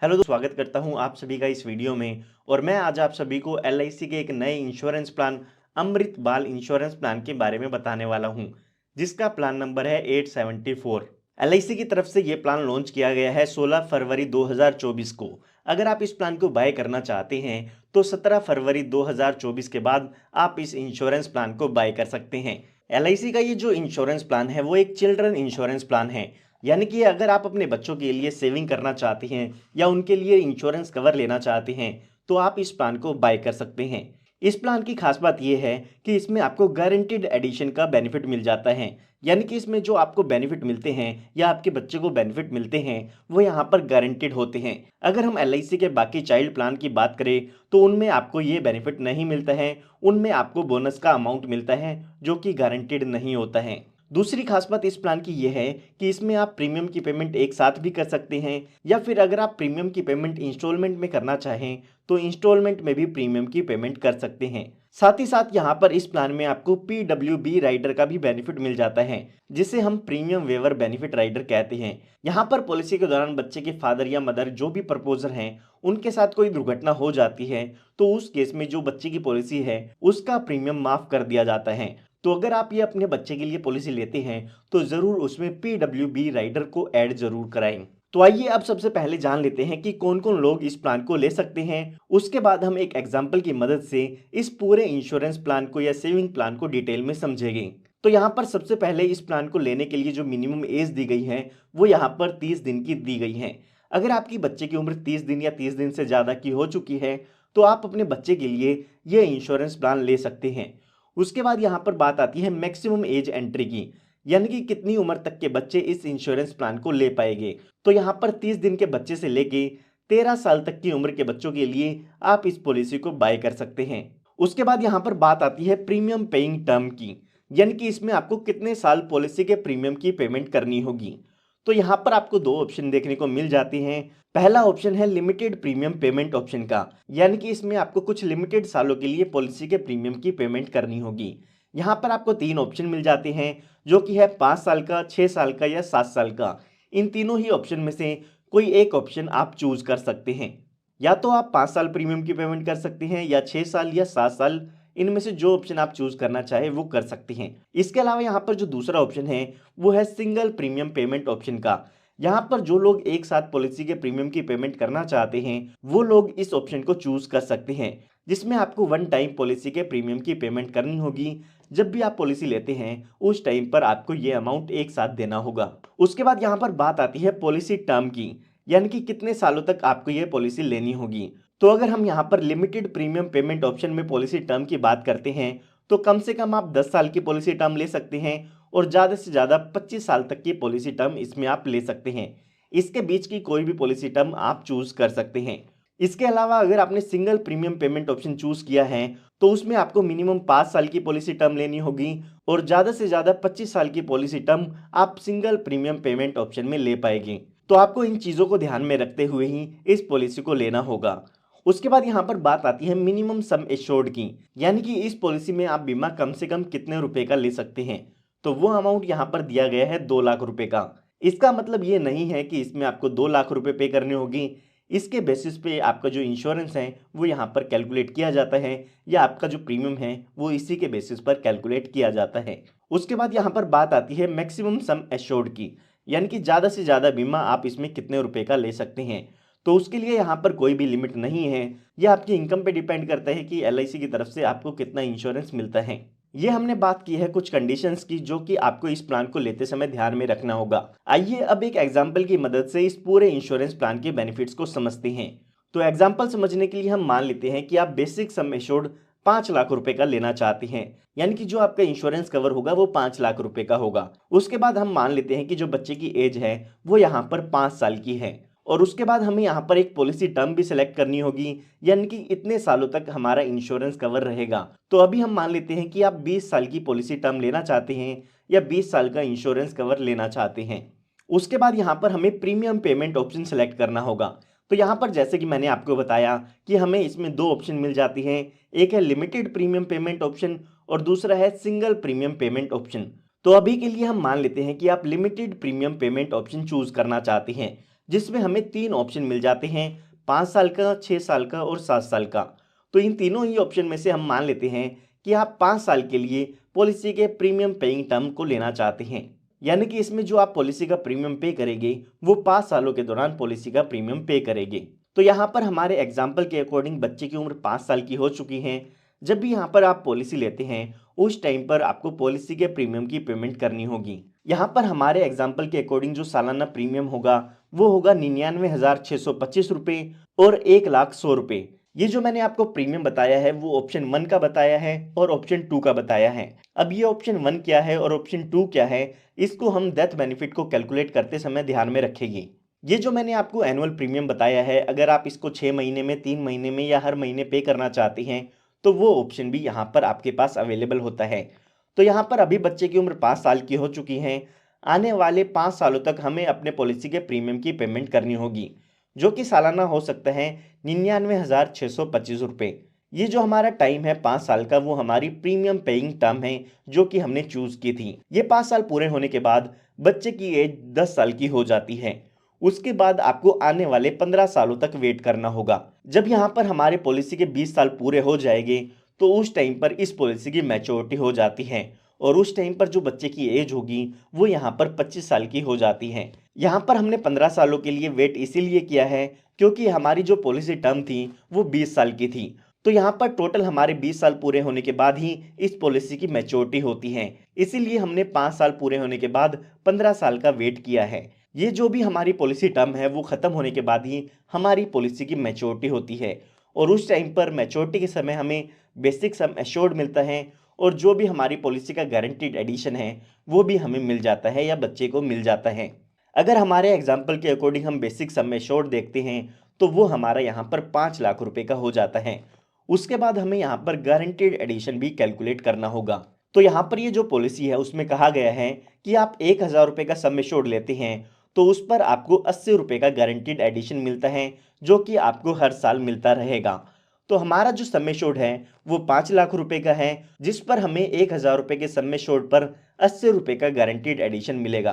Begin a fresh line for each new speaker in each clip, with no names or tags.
Hello दोस्तों, स्वागत करता हूं आप सभी का इस वीडियो में। और मैं आज आप सभी को एलआईसी के एक नए इंश्योरेंस प्लान अमृत बाल इंश्योरेंस प्लान के बारे में बताने वाला हूं, जिसका प्लान नंबर है 874। एलआईसी की तरफ से ये प्लान लॉन्च किया गया है 16 फरवरी 2024 को। अगर आप इस प्लान को बाय करना चाहते हैं तो 17 फरवरी 2024 के बाद आप इस इंश्योरेंस प्लान को बाय कर सकते हैं। एलआईसी का ये जो इंश्योरेंस प्लान है वो एक चिल्ड्रन इंश्योरेंस प्लान है, यानी कि अगर आप अपने बच्चों के लिए सेविंग करना चाहते हैं या उनके लिए इंश्योरेंस कवर लेना चाहते हैं तो आप इस प्लान को बाय कर सकते हैं। इस प्लान की खास बात यह है कि इसमें आपको गारंटीड एडिशन का बेनिफिट मिल जाता है, यानी कि इसमें जो आपको बेनिफिट मिलते हैं या आपके बच्चे को बेनिफिट मिलते हैं वो यहाँ पर गारंटीड होते हैं। अगर हम एलआईसी के बाकी चाइल्ड प्लान की बात करें तो उनमें आपको ये बेनिफिट नहीं मिलता है, उनमें आपको बोनस का अमाउंट मिलता है जो कि गारंटीड नहीं होता है। दूसरी खास बात इस प्लान की यह है कि इसमें आप प्रीमियम की पेमेंट एक साथ भी कर सकते हैं, या फिर अगर आप प्रीमियम की पेमेंट इंस्टॉलमेंट में करना चाहें तो इंस्टॉलमेंट में भी प्रीमियम की पेमेंट कर सकते हैं। साथ ही साथ यहाँ पर इस प्लान में आपको पीडब्ल्यूबी राइडर का भी बेनिफिट मिल जाता है, जिसे हम प्रीमियम वेवर बेनिफिट राइडर कहते हैं। यहाँ पर पॉलिसी के दौरान बच्चे के फादर या मदर जो भी प्रपोजर हैं उनके साथ कोई दुर्घटना हो जाती है तो उस केस में जो बच्चे की पॉलिसी है उसका प्रीमियम माफ कर दिया जाता है। तो अगर आप ये अपने बच्चे के लिए पॉलिसी लेते हैं तो ज़रूर उसमें पीडब्ल्यूबी राइडर को ऐड जरूर कराएं। तो आइए अब सबसे पहले जान लेते हैं कि कौन कौन लोग इस प्लान को ले सकते हैं। उसके बाद हम एक एग्जाम्पल की मदद से इस पूरे इंश्योरेंस प्लान को या सेविंग प्लान को डिटेल में समझेंगे। तो यहाँ पर सबसे पहले इस प्लान को लेने के लिए जो मिनिमम एज दी गई है वो यहाँ पर 30 दिन की दी गई है। अगर आपकी बच्चे की उम्र 30 दिन या 30 दिन से ज़्यादा की हो चुकी है तो आप अपने बच्चे के लिए ये इंश्योरेंस प्लान ले सकते हैं। उसके बाद यहाँ पर बात आती है मैक्सिमम एज एंट्री की, यानी कि कितनी उम्र तक के बच्चे इस इंश्योरेंस प्लान को ले पाएंगे। तो यहाँ पर 30 दिन के बच्चे से लेके 13 साल तक की उम्र के बच्चों के लिए आप इस पॉलिसी को बाय कर सकते हैं। उसके बाद यहाँ पर बात आती है प्रीमियम पेइंग टर्म की, यानी कि इसमें आपको कितने साल पॉलिसी के प्रीमियम की पेमेंट करनी होगी। तो यहाँ पर आपको दो ऑप्शन देखने को मिल जाते हैं। पहला ऑप्शन है लिमिटेड प्रीमियम पेमेंट ऑप्शन का, यानी कि इसमें आपको कुछ लिमिटेड सालों के लिए पॉलिसी के प्रीमियम की पेमेंट करनी होगी। यहाँ पर आपको तीन ऑप्शन मिल जाते हैं, जो कि है 5 साल का, 6 साल का या 7 साल का। इन तीनों ही ऑप्शन में से कोई एक ऑप्शन आप चूज कर सकते हैं। या तो आप 5 साल प्रीमियम की पेमेंट कर सकते हैं या 6 साल या 7 साल, इनमें से जो ऑप्शन आप चूज करना चाहे वो कर सकते हैं। इसके अलावा यहाँ पर जो दूसरा ऑप्शन है वो है सिंगल प्रीमियम पेमेंट ऑप्शन का। यहाँ पर जो लोग एक साथ पॉलिसी के प्रीमियम की पेमेंट करना चाहते हैं वो लोग इस ऑप्शन को चूज कर सकते हैं, जिसमें आपको वन टाइम पॉलिसी के प्रीमियम की पेमेंट करनी होगी। जब भी आप पॉलिसी लेते हैं उस टाइम पर आपको ये अमाउंट एक साथ देना होगा। उसके बाद यहाँ पर बात आती है पॉलिसी टर्म की, यानी कि कितने सालों तक आपको ये पॉलिसी लेनी होगी। तो अगर हम यहाँ पर लिमिटेड प्रीमियम पेमेंट ऑप्शन में पॉलिसी टर्म की बात करते हैं तो कम से कम आप 10 साल की पॉलिसी टर्म ले सकते हैं और ज़्यादा से ज़्यादा 25 साल तक की पॉलिसी टर्म इसमें आप ले सकते हैं। इसके बीच की कोई भी पॉलिसी टर्म आप चूज कर सकते हैं। इसके अलावा अगर आपने single premium payment option choose किया है तो उसमें आपको मिनिमम 5 साल की पॉलिसी टर्म लेनी होगी और ज़्यादा से ज़्यादा 25 साल की पॉलिसी टर्म आप सिंगल प्रीमियम पेमेंट ऑप्शन में ले पाएंगे। तो आपको इन चीज़ों को ध्यान में रखते हुए ही इस पॉलिसी को लेना होगा। उसके बाद यहाँ पर बात आती है मिनिमम सम एश्योर्ड की, यानी कि इस पॉलिसी में आप बीमा कम से कम कितने रुपए का ले सकते हैं। तो वो अमाउंट यहाँ पर दिया गया है 2 लाख रुपए का। इसका मतलब ये नहीं है कि इसमें आपको 2 लाख रुपए पे करने होगी। इसके बेसिस पे आपका जो इंश्योरेंस है वो यहाँ पर कैलकुलेट किया जाता है, या आपका जो प्रीमियम है वो इसी के बेसिस पर कैलकुलेट किया जाता है। उसके बाद यहाँ पर बात आती है मैक्सिमम सम एश्योर्ड की, यानी कि ज़्यादा से ज़्यादा बीमा आप इसमें कितने रुपए का ले सकते हैं। तो उसके लिए यहाँ पर कोई भी लिमिट नहीं है, यह आपकी इनकम पे डिपेंड करता है कि एलआईसी की तरफ से आपको कितना इंश्योरेंस मिलता है। ये हमने बात की है कुछ कंडीशंस की जो कि आपको इस प्लान को लेते समय ध्यान में रखना होगा। आइए अब एक एग्जांपल की मदद से इस पूरे इंश्योरेंस प्लान के बेनिफिट्स को समझते हैं। तो एग्जांपल समझने के लिए हम मान लेते हैं कि आप बेसिक सम एश्योर्ड 5 लाख रुपए का लेना चाहते हैं, यानी कि जो आपका इंश्योरेंस कवर होगा वो 5 लाख रुपए का होगा। उसके बाद हम मान लेते हैं कि जो बच्चे की एज है वो यहाँ पर 5 साल की है, और उसके बाद हमें यहाँ पर एक पॉलिसी टर्म भी सिलेक्ट करनी होगी, यानी कि इतने सालों तक हमारा इंश्योरेंस कवर रहेगा। तो अभी हम मान लेते हैं कि आप 20 साल की पॉलिसी टर्म लेना चाहते हैं या 20 साल का इंश्योरेंस कवर लेना चाहते हैं। उसके बाद यहाँ पर हमें प्रीमियम पेमेंट ऑप्शन सेलेक्ट करना होगा। तो यहाँ पर जैसे कि मैंने आपको बताया कि हमें इसमें दो ऑप्शन मिल जाती हैं, एक है लिमिटेड प्रीमियम पेमेंट ऑप्शन और दूसरा है सिंगल प्रीमियम पेमेंट ऑप्शन। तो अभी के लिए हम मान लेते हैं कि आप limited premium payment option choose करना चाहते हैं, जिसमें हमें 3 ऑप्शन मिल जाते हैं, 5 साल का, 6 साल का और 7 साल का। तो इन तीनों ही ऑप्शन में से हम मान लेते हैं कि आप 5 साल के लिए पॉलिसी के प्रीमियम पेइंग टर्म को लेना चाहते हैं। यानी कि इसमें जो आप पॉलिसी का प्रीमियम पे करेंगे वो 5 सालों के दौरान पॉलिसी का प्रीमियम पे करेंगे। तो यहाँ पर हमारे एग्जाम्पल के अकॉर्डिंग बच्चे की उम्र 5 साल की हो चुकी है। जब भी यहाँ पर आप पॉलिसी लेते हैं उस टाइम पर आपको पॉलिसी के प्रीमियम की पेमेंट करनी होगी। यहाँ पर हमारे एग्जाम्पल के अकॉर्डिंग जो सालाना प्रीमियम होगा वो होगा 99,625 रुपये और 1,100,000 रुपये। ये जो मैंने आपको प्रीमियम बताया है वो ऑप्शन 1 का बताया है और ऑप्शन 2 का बताया है। अब ये ऑप्शन 1 क्या है और ऑप्शन 2 क्या है, इसको हम डेथ बेनिफिट को कैलकुलेट करते समय ध्यान में रखेंगे। ये जो मैंने आपको एनुअल प्रीमियम बताया है, अगर आप इसको 6 महीने में, 3 महीने में या हर महीने पे करना चाहते हैं तो वो ऑप्शन भी यहाँ पर आपके पास अवेलेबल होता है। तो यहाँ पर अभी बच्चे की उम्र 5 साल की हो चुकी है। आने वाले 5 सालों तक हमें अपने पॉलिसी के प्रीमियम की पेमेंट करनी होगी, जो कि सालाना हो सकता है 99,625 रुपये। ये जो हमारा टाइम है 5 साल का, वो हमारी प्रीमियम पेइंग टर्म है जो कि हमने चूज की थी। ये 5 साल पूरे होने के बाद बच्चे की एज 10 साल की हो जाती है। उसके बाद आपको आने वाले 15 सालों तक वेट करना होगा। जब यहाँ पर हमारे पॉलिसी के 20 साल पूरे हो जाएंगे तो उस टाइम पर इस पॉलिसी की मैच्योरिटी हो जाती है और उस टाइम पर जो बच्चे की एज होगी वो यहाँ पर 25 साल की हो जाती है। यहाँ पर हमने 15 सालों के लिए वेट इसीलिए किया है क्योंकि हमारी जो पॉलिसी टर्म थी वो 20 साल की थी। तो यहाँ पर टोटल हमारे 20 साल पूरे होने के बाद ही इस पॉलिसी की मैच्योरिटी होती है, इसीलिए हमने 5 साल पूरे होने के बाद 15 साल का वेट किया है। ये जो भी हमारी पॉलिसी टर्म है वो खत्म होने के बाद ही हमारी पॉलिसी की मैच्योरिटी होती है और उस टाइम पर मैच्योरिटी के समय हमें बेसिक सम एश्योर्ड मिलता है और जो भी हमारी पॉलिसी का गारंटीड एडिशन है वो भी हमें मिल जाता है या बच्चे को मिल जाता है। अगर हमारे एग्जाम्पल के अकॉर्डिंग हम बेसिक सम एश्योर्ड देखते हैं तो वो हमारा यहाँ पर 5 लाख रुपए का हो जाता है। उसके बाद हमें यहाँ पर गारंटीड एडिशन भी कैलकुलेट करना होगा। तो यहाँ पर ये जो पॉलिसी है उसमें कहा गया है कि आप 1,000 रुपये का सम एश्योर्ड लेते हैं तो उस पर आपको 80 रुपये का गारंटीड एडिशन मिलता है जो कि आपको हर साल मिलता रहेगा। तो हमारा जो सम एश्योर्ड है वो 5 लाख रुपए का है, जिस पर हमें 1,000 रुपये के सम एश्योर्ड पर 80 रुपये का गारंटीड एडिशन मिलेगा।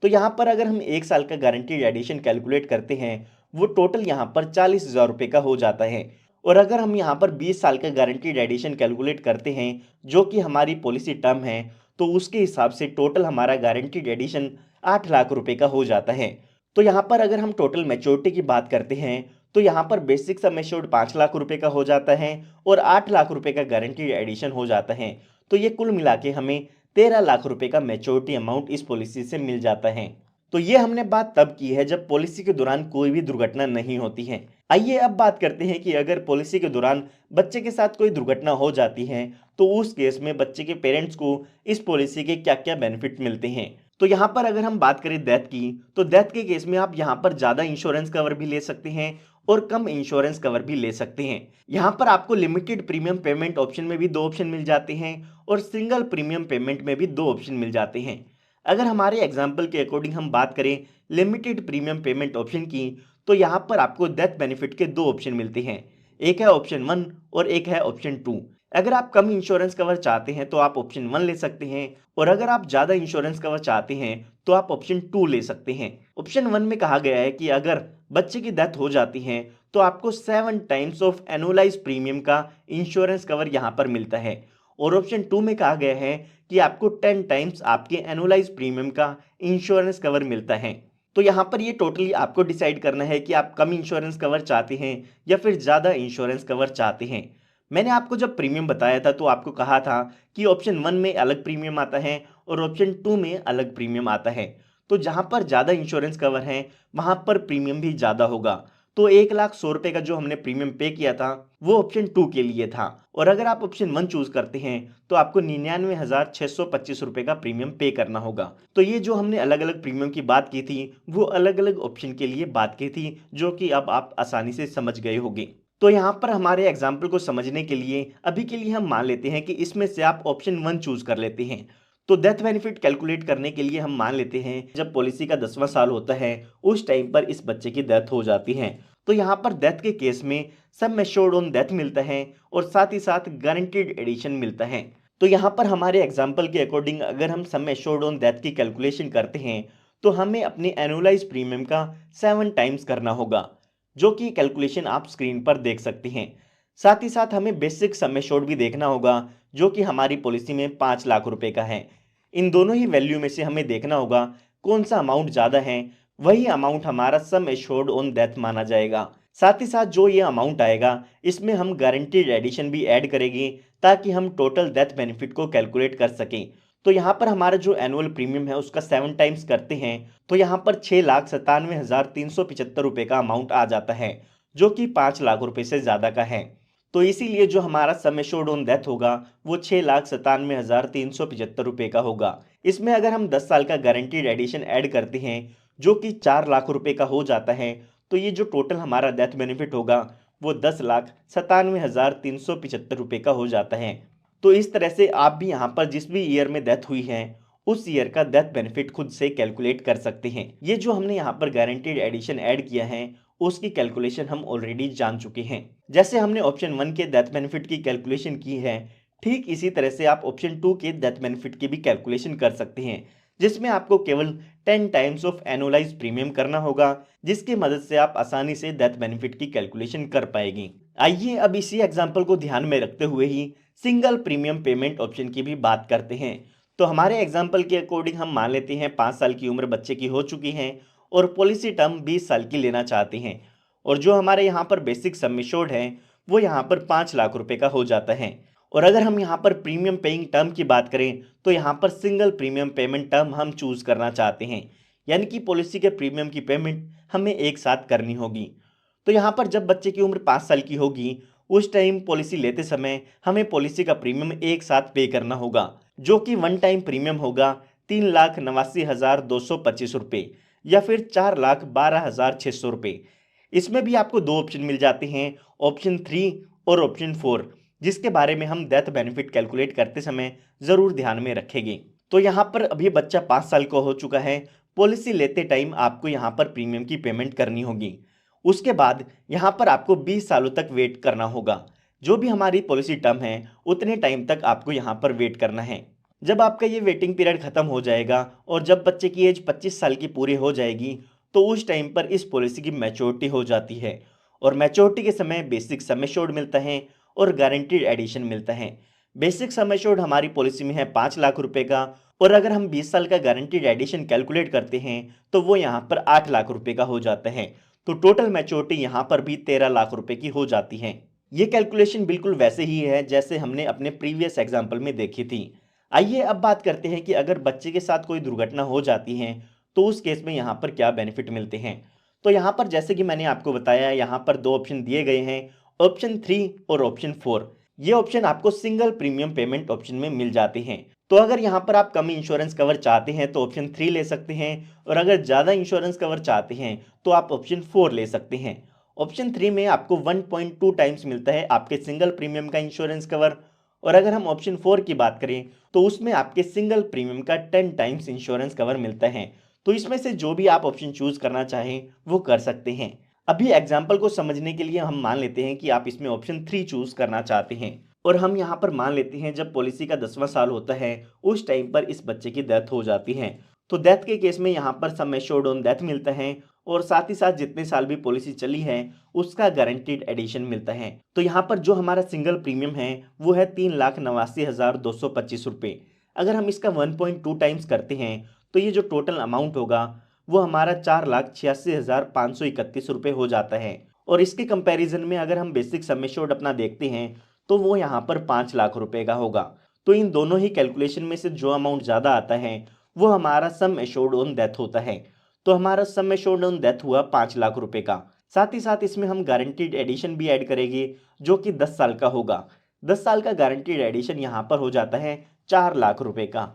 तो यहाँ पर अगर हम 1 साल का गारंटीड एडिशन कैलकुलेट करते हैं वो टोटल यहाँ पर 40,000 रुपये का हो जाता है। और अगर हम यहाँ पर 20 साल का गारंटीड एडिशन कैलकुलेट करते हैं जो कि हमारी पॉलिसी टर्म है तो उसके हिसाब से टोटल हमारा गारंटीड एडिशन 8 लाख रुपए का हो जाता है। तो यहाँ पर अगर हम टोटल मैच्योरिटी की बात करते हैं तो यहाँ पर बेसिक सम एश्योर्ड 5 लाख रुपए का हो जाता है और 8 लाख रुपए का गारंटीड एडिशन हो जाता है। तो ये कुल मिला के हमें 13 लाख रुपए का मैच्योरिटी अमाउंट इस पॉलिसी से मिल जाता है। तो ये हमने बात तब की है जब पॉलिसी के दौरान कोई भी दुर्घटना नहीं होती है। आइए अब बात करते हैं कि अगर पॉलिसी के दौरान बच्चे के साथ कोई दुर्घटना हो जाती है तो उस केस में बच्चे के पेरेंट्स को इस पॉलिसी के क्या क्या बेनिफिट मिलते हैं। तो यहाँ पर अगर हम बात करें डेथ की तो डेथ के केस में आप यहाँ पर ज़्यादा इंश्योरेंस कवर भी ले सकते हैं और कम इंश्योरेंस कवर भी ले सकते हैं। यहाँ पर आपको लिमिटेड प्रीमियम पेमेंट ऑप्शन में भी 2 ऑप्शन मिल जाते हैं और सिंगल प्रीमियम पेमेंट में भी 2 ऑप्शन मिल जाते हैं। अगर हमारे एग्जाम्पल के अकॉर्डिंग हम बात करें लिमिटेड प्रीमियम पेमेंट ऑप्शन की तो यहाँ पर आपको डेथ बेनिफिट के 2 ऑप्शन मिलते हैं, एक है ऑप्शन 1 और एक है ऑप्शन 2। अगर आप कम इंश्योरेंस कवर चाहते हैं तो आप ऑप्शन 1 ले सकते हैं और अगर आप ज़्यादा इंश्योरेंस कवर चाहते हैं तो आप ऑप्शन 2 ले सकते हैं। ऑप्शन 1 में कहा गया है कि अगर बच्चे की डेथ हो जाती है तो आपको 7 टाइम्स ऑफ एनुअलाइज प्रीमियम का इंश्योरेंस कवर यहाँ पर मिलता है और ऑप्शन 2 में कहा गया है कि आपको 10 टाइम्स आपके एनुअलाइज प्रीमियम का इंश्योरेंस कवर मिलता है। तो यहाँ पर ये टोटली आपको डिसाइड करना है कि आप कम इंश्योरेंस कवर चाहते हैं या फिर ज़्यादा इंश्योरेंस कवर चाहते हैं। मैंने आपको जब प्रीमियम बताया था तो आपको कहा था कि ऑप्शन 1 में अलग प्रीमियम आता है और ऑप्शन 2 में अलग प्रीमियम आता है। तो जहाँ पर ज़्यादा इंश्योरेंस कवर है वहाँ पर प्रीमियम भी ज़्यादा होगा। तो 1,100,000 का जो हमने प्रीमियम पे किया था वो ऑप्शन 2 के लिए था और अगर आप ऑप्शन 1 चूज करते हैं तो आपको 99,625 रुपये का प्रीमियम पे करना होगा। तो ये जो हमने अलग अलग प्रीमियम की बात की थी वो अलग अलग ऑप्शन के लिए बात की थी, जो कि अब आप आसानी से समझ गए होंगे। तो यहाँ पर हमारे एग्जाम्पल को समझने के लिए अभी के लिए हम मान लेते हैं कि इसमें से आप ऑप्शन 1 चूज कर लेते हैं। तो डेथ बेनिफिट कैलकुलेट करने के लिए हम मान लेते हैं जब पॉलिसी का 10वां साल होता है उस टाइम पर इस बच्चे की डेथ हो जाती है। तो यहाँ पर डेथ के केस में सम एश्योर्ड ऑन डेथ मिलता है और साथ ही साथ गारंटीड एडिशन मिलता है। तो यहाँ पर हमारे एग्जाम्पल के अकॉर्डिंग अगर हम सम एश्योर्ड ऑन डेथ की कैलकुलेशन करते हैं तो हमें अपने एनुअलाइज प्रीमियम का 7 टाइम्स करना होगा, जो कि कैलकुलेशन आप स्क्रीन पर देख सकते हैं। साथ ही साथ हमें बेसिक सम एश्योर्ड भी देखना होगा, जो कि हमारी पॉलिसी में 5 लाख रुपए का है। इन दोनों ही वैल्यू में से हमें देखना होगा कौन सा अमाउंट ज़्यादा है, वही अमाउंट हमारा सम एश्योर्ड ऑन डेथ माना जाएगा। साथ ही साथ जो ये अमाउंट आएगा, इसमें हम गारंटीड एडिशन भी ऐड करेंगे, ताकि हम टोटल डेथ बेनिफिट को कैलकुलेट कर सकें। तो यहाँ पर हमारा जो एनुअल प्रीमियम है उसका 7 टाइम्स करते हैं, तो यहाँ पर 6,97,375 रुपये का अमाउंट आ जाता है, जो कि 5 लाख रुपए से ज़्यादा का है। तो इसीलिए जो हमारा सम एश्योर्ड ऑन डेथ होगा वो 6,97,375 रुपये का होगा। इसमें अगर हम 10 साल का गारंटीड एडिशन ऐड करते हैं, जो कि 4 लाख रुपए का हो जाता है, तो ये जो टोटल हमारा डेथ बेनिफिट होगा वो 10,97,375 रुपये का हो जाता है। तो इस तरह से आप भी यहाँ पर जिस भी ईयर में डेथ हुई है उस ईयर का डेथ बेनिफिट खुद से कैलकुलेट कर सकते हैं। ये जो हमने यहाँ पर गारंटीड एडिशन ऐड किया है उसकी कैलकुलेशन हम ऑलरेडी जान चुके हैं। जैसे हमने ऑप्शन 1 के डेथ बेनिफिट की कैलकुलेशन की है, ठीक इसी तरह से आप ऑप्शन 2 के डेथ बेनिफिट की भी कैलकुलेशन कर सकते हैं, जिसमें आपको केवल 10 टाइम्स ऑफ एनुअलाइज प्रीमियम करना होगा, जिसकी मदद से आप आसानी से डेथ बेनिफिट की कैलकुलेशन कर पाएंगे। आइए अब इसी एग्जाम्पल को ध्यान में रखते हुए ही सिंगल प्रीमियम पेमेंट ऑप्शन की भी बात करते हैं। तो हमारे एग्जाम्पल के अकॉर्डिंग हम मान लेते हैं 5 साल की उम्र बच्चे की हो चुकी है और पॉलिसी टर्म 20 साल की लेना चाहते हैं, और जो हमारे यहाँ पर बेसिक सम एश्योर्ड है वो यहाँ पर 5 लाख रुपए का हो जाता है। और अगर हम यहाँ पर प्रीमियम पेइंग टर्म की बात करें तो यहाँ पर सिंगल प्रीमियम पेमेंट टर्म हम चूज करना चाहते हैं, यानी कि पॉलिसी के प्रीमियम की पेमेंट हमें एक साथ करनी होगी। तो यहाँ पर जब बच्चे की उम्र 5 साल की होगी उस टाइम पॉलिसी लेते समय हमें पॉलिसी का प्रीमियम एक साथ पे करना होगा, जो कि 1 टाइम प्रीमियम होगा 3,89,225 रुपये या फिर 4,12,600 रुपये। इसमें भी आपको 2 ऑप्शन मिल जाते हैं, ऑप्शन 3 और ऑप्शन 4, जिसके बारे में हम डेथ बेनिफिट कैलकुलेट करते समय ज़रूर ध्यान में रखेंगे। तो यहाँ पर अभी बच्चा 5 साल का हो चुका है, पॉलिसी लेते टाइम आपको यहाँ पर प्रीमियम की पेमेंट करनी होगी। उसके बाद यहाँ पर आपको 20 सालों तक वेट करना होगा। जो भी हमारी पॉलिसी टर्म है उतने टाइम तक आपको यहाँ पर वेट करना है। जब आपका ये वेटिंग पीरियड खत्म हो जाएगा और जब बच्चे की एज 25 साल की पूरी हो जाएगी, तो उस टाइम पर इस पॉलिसी की मैच्योरिटी हो जाती है, और मैच्योरिटी के समय बेसिक सम एश्योर्ड मिलता है और गारंटीड एडिशन मिलता है। बेसिक सम एश्योर्ड हमारी पॉलिसी में है 5 लाख रुपए का, और अगर हम 20 साल का गारंटीड एडिशन कैलकुलेट करते हैं तो वो यहाँ पर 8 लाख रुपए का हो जाता है। तो टोटल मैच्योरिटी यहाँ पर भी 13 लाख रुपए की हो जाती है। ये कैलकुलेशन बिल्कुल वैसे ही है जैसे हमने अपने प्रीवियस एग्जाम्पल में देखी थी। आइए अब बात करते हैं कि अगर बच्चे के साथ कोई दुर्घटना हो जाती है तो उस केस में यहाँ पर क्या बेनिफिट मिलते हैं। तो यहाँ पर जैसे कि मैंने आपको बताया, यहाँ पर 2 ऑप्शन दिए गए हैं, ऑप्शन 3 और ऑप्शन 4। ये ऑप्शन आपको सिंगल प्रीमियम पेमेंट ऑप्शन में मिल जाते हैं। तो अगर यहाँ पर आप कम इंश्योरेंस कवर चाहते हैं तो ऑप्शन 3 ले सकते हैं, और अगर ज़्यादा इंश्योरेंस कवर चाहते हैं तो आप ऑप्शन 4 ले सकते हैं। ऑप्शन 3 में आपको 1.2 टाइम्स मिलता है आपके सिंगल प्रीमियम का इंश्योरेंस कवर, और अगर हम ऑप्शन 4 की बात करें तो उसमें आपके सिंगल प्रीमियम का 10 टाइम्स इंश्योरेंस कवर मिलता है। तो इसमें से जो भी आप ऑप्शन चूज करना चाहें वो कर सकते हैं। अभी एग्जाम्पल को समझने के लिए हम मान लेते हैं कि आप इसमें ऑप्शन 3 चूज करना चाहते हैं, और हम यहाँ पर मान लेते हैं जब पॉलिसी का 10वां साल होता है उस टाइम पर इस बच्चे की डेथ हो जाती है। तो डेथ के केस में यहाँ पर सम एश्योर्ड ऑन डेथ मिलता है, और साथ ही साथ जितने साल भी पॉलिसी चली है उसका गारंटीड एडिशन मिलता है। तो यहाँ पर जो हमारा सिंगल प्रीमियम है वो है 3,89,225 रुपये। अगर हम इसका 1.2 टाइम्स करते हैं तो ये जो टोटल अमाउंट होगा वो हमारा 4,86,531 रुपये हो जाता है। और इसके कंपैरिजन में अगर हम बेसिक सम एश्योर्ड अपना देखते हैं तो वो यहाँ पर 5 लाख रुपए का होगा। तो इन दोनों ही कैलकुलेशन में से जो अमाउंट ज़्यादा आता है वो हमारा सम एश्योर्ड ऑन डेथ होता है। तो हमारा सम एश्योर्ड ऑन डेथ हुआ 5 लाख रुपए का। साथ ही साथ इसमें हम गारंटीड एडिशन भी ऐड करेंगे जो कि 10 साल का होगा। 10 साल का गारंटीड एडिशन यहाँ पर हो जाता है 4 लाख रुपए का।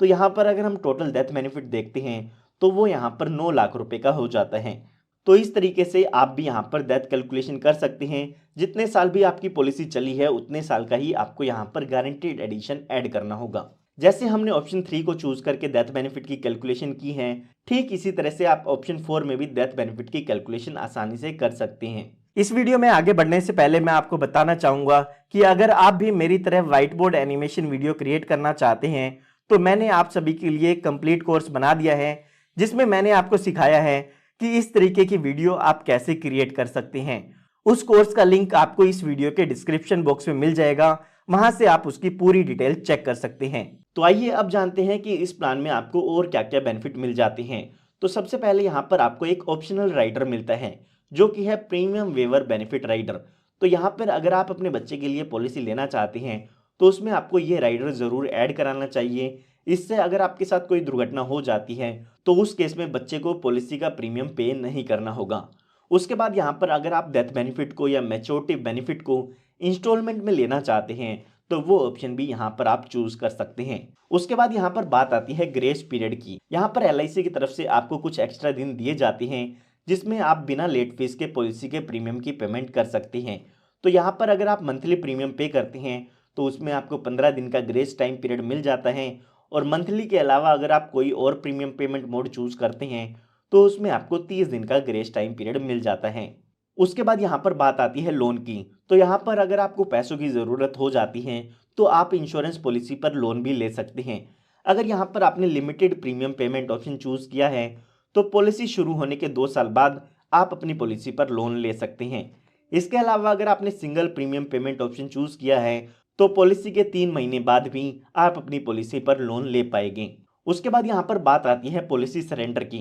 तो यहाँ पर अगर हम टोटल डेथ बेनिफिट देखते हैं तो वो यहाँ पर 9 लाख रुपए का हो जाता है। तो इस तरीके से आप भी यहाँ पर डेथ कैलकुलेशन कर सकते हैं। जितने साल भी आपकी पॉलिसी चली है उतने साल का ही आपको यहाँ पर गारंटीड एडिशन ऐड करना होगा। जैसे हमने ऑप्शन 3 को चूज करके डेथ बेनिफिट की कैलकुलेशन की है, ठीक इसी तरह से आप ऑप्शन 4 में भी डेथ बेनिफिट की कैलकुलेशन आसानी से कर सकते हैं। इस वीडियो में आगे बढ़ने से पहले मैं आपको बताना चाहूंगा कि अगर आप भी मेरी तरह white board animation video create करना चाहते हैं तो मैंने आप सभी के लिए कंप्लीट कोर्स बना दिया है। जिसमें मैंने आपको सिखाया है कि इस तरीके की वीडियो आप कैसे क्रिएट कर सकते हैं। उस कोर्स का लिंक आपको इस वीडियो के डिस्क्रिप्शन बॉक्स में मिल जाएगा, वहां से आप उसकी पूरी डिटेल चेक कर सकते हैं। तो आइए अब जानते हैं कि इस प्लान में आपको और क्या क्या बेनिफिट मिल जाते हैं। तो सबसे पहले यहाँ पर आपको एक ऑप्शनल राइडर मिलता है जो कि है प्रीमियम वेवर बेनिफिट राइडर। तो यहाँ पर अगर आप अपने बच्चे के लिए पॉलिसी लेना चाहते हैं तो उसमें आपको ये राइडर ज़रूर ऐड कराना चाहिए। इससे अगर आपके साथ कोई दुर्घटना हो जाती है तो उस केस में बच्चे को पॉलिसी का प्रीमियम पे नहीं करना होगा। उसके बाद यहाँ पर अगर आप डेथ बेनिफिट को या मैच्योरिटी बेनिफिट को इंस्टॉलमेंट में लेना चाहते हैं तो वो ऑप्शन भी यहाँ पर आप चूज कर सकते हैं। उसके बाद यहाँ पर बात आती है ग्रेस पीरियड की। यहाँ पर एलआईसी की तरफ से आपको कुछ एक्स्ट्रा दिन दिए जाते हैं जिसमें आप बिना लेट फीस के पॉलिसी के प्रीमियम की पेमेंट कर सकते हैं। तो यहाँ पर अगर आप मंथली प्रीमियम पे करते हैं तो उसमें आपको 15 दिन का ग्रेस टाइम पीरियड मिल जाता है, और मंथली के अलावा अगर आप कोई और प्रीमियम पेमेंट मोड चूज करते हैं तो उसमें आपको 30 दिन का ग्रेस टाइम पीरियड मिल जाता है। उसके बाद यहाँ पर बात आती है लोन की। तो यहाँ पर अगर आपको पैसों की ज़रूरत हो जाती है तो आप इंश्योरेंस पॉलिसी पर लोन भी ले सकते हैं। अगर यहाँ पर आपने limited premium payment option choose किया है तो पॉलिसी शुरू होने के 2 साल बाद आप अपनी पॉलिसी पर लोन ले सकते हैं। इसके अलावा अगर आपने single premium payment option choose किया है तो पॉलिसी के 3 महीने बाद भी आप अपनी पॉलिसी पर लोन ले पाएंगे। उसके बाद यहाँ पर बात आती है पॉलिसी सरेंडर की।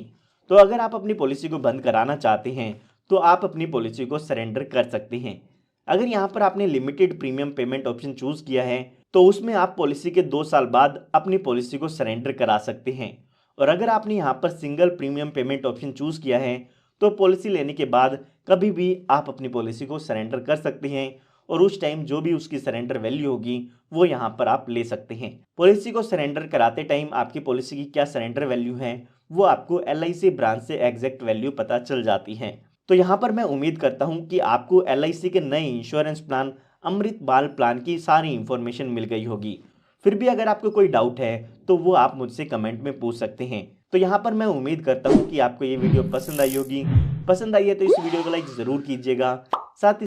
तो अगर आप अपनी पॉलिसी को बंद कराना चाहते हैं तो आप अपनी पॉलिसी को सरेंडर कर सकते हैं। अगर यहाँ पर आपने limited premium payment option choose किया है तो उसमें आप पॉलिसी के 2 साल बाद अपनी पॉलिसी को सरेंडर करा सकते हैं। और अगर आपने यहाँ पर single premium payment option choose किया है तो पॉलिसी लेने के बाद कभी भी आप अपनी पॉलिसी को सरेंडर कर सकते हैं, और उस टाइम जो भी उसकी सरेंडर वैल्यू होगी वो यहाँ पर आप ले सकते हैं। पॉलिसी को सरेंडर कराते टाइम आपकी पॉलिसी की क्या सरेंडर वैल्यू है वो आपको एलआईसी ब्रांच से एग्जैक्ट वैल्यू पता चल जाती है। तो यहाँ पर मैं उम्मीद करता हूँ कि आपको एलआईसी के नए इंश्योरेंस प्लान अमृत बाल प्लान की सारी इंफॉर्मेशन मिल गई होगी। फिर भी अगर आपको कोई डाउट है तो वो आप मुझसे कमेंट में पूछ सकते हैं। तो यहाँ पर मैं उम्मीद करता हूँ कि आपको ये वीडियो पसंद आई होगी। पसंद आई है तो इस वीडियो को लाइक ज़रूर कीजिएगा। साथ ही